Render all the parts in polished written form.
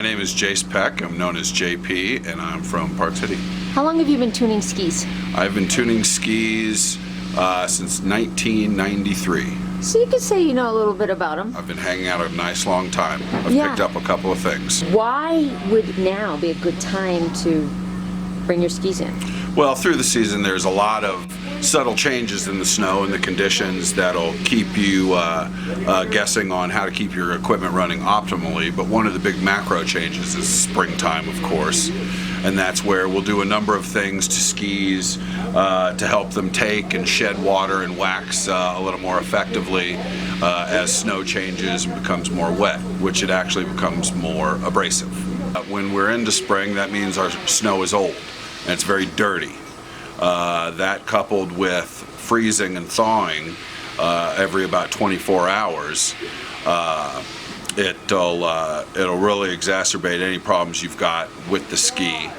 My name is Jace Peck. I'm known as JP, and I'm from Park City. How long have you been tuning skis? I've been tuning skis since 1993. So you could say you know a little bit about them. I've been hanging out a nice long time. I've picked up a couple of things. Why would now be a good time to bring your skis in? Well, through the season there's a lot of subtle changes in the snow and the conditions that'll keep you guessing on how to keep your equipment running optimally. But one of the big macro changes is springtime, of course. And that's where we'll do a number of things to skis to help them take and shed water and wax a little more effectively as snow changes and becomes more wet, which it actually becomes more abrasive. When we're into spring, that means our snow is old and it's very dirty. That coupled with freezing and thawing every about 24 hours, it'll really exacerbate any problems you've got with the ski.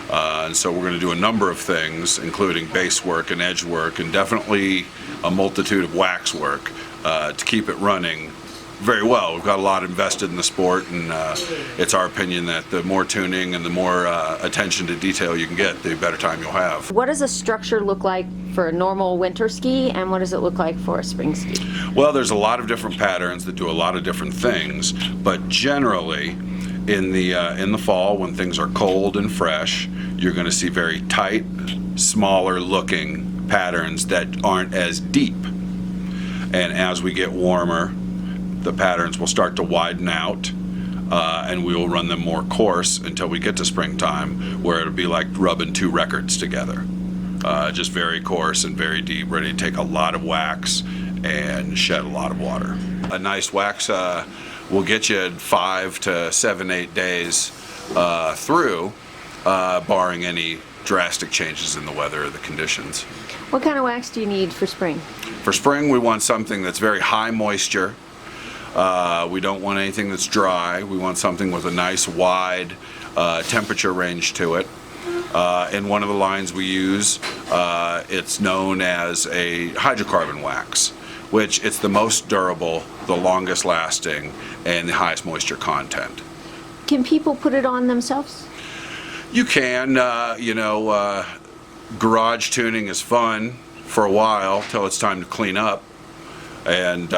And so we're going to do a number of things, including base work and edge work, and definitely a multitude of wax work to keep it running very well. We've got a lot invested in the sport, and it's our opinion that the more tuning and the more attention to detail you can get, the better time you'll have. What does a structure look like for a normal winter ski, and what does it look like for a spring ski? Well, there's a lot of different patterns that do a lot of different things, but generally in the fall, when things are cold and fresh, you're going to see very tight, smaller looking patterns that aren't as deep. And as we get warmer, the patterns will start to widen out, and we will run them more coarse until we get to springtime, where it'll be like rubbing two records together. Just very coarse and very deep, ready to take a lot of wax and shed a lot of water. A nice wax will get you 5 to 7, 8 days through, barring any drastic changes in the weather or the conditions. What kind of wax do you need for spring? For spring, we want something that's very high moisture. We don't want anything that's dry. We want something with a nice wide temperature range to it. In one of the lines we use, it's known as a hydrocarbon wax, which it's the most durable, the longest lasting, and the highest moisture content. Can people put it on themselves? You can, garage tuning is fun for a while till it's time to clean up, and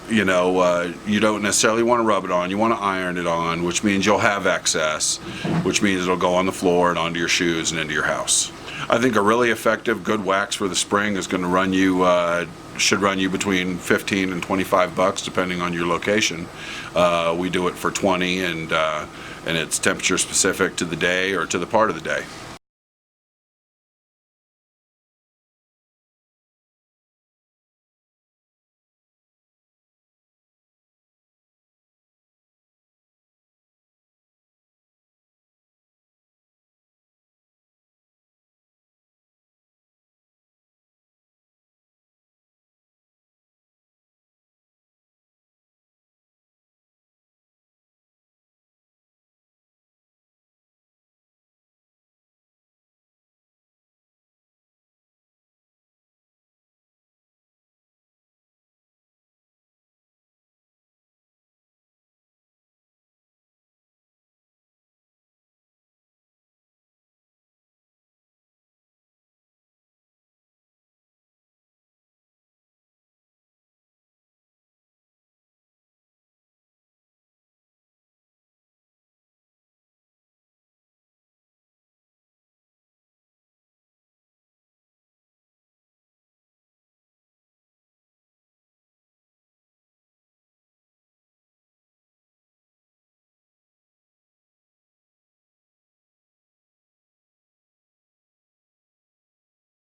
you don't necessarily want to rub it on. You want to iron it on, which means you'll have excess, which means it'll go on the floor and onto your shoes and into your house. I think a really effective, good wax for the spring is going to run you, should run you between $15 and $25, depending on your location. We do it for $20, and it's temperature specific to the day or to the part of the day.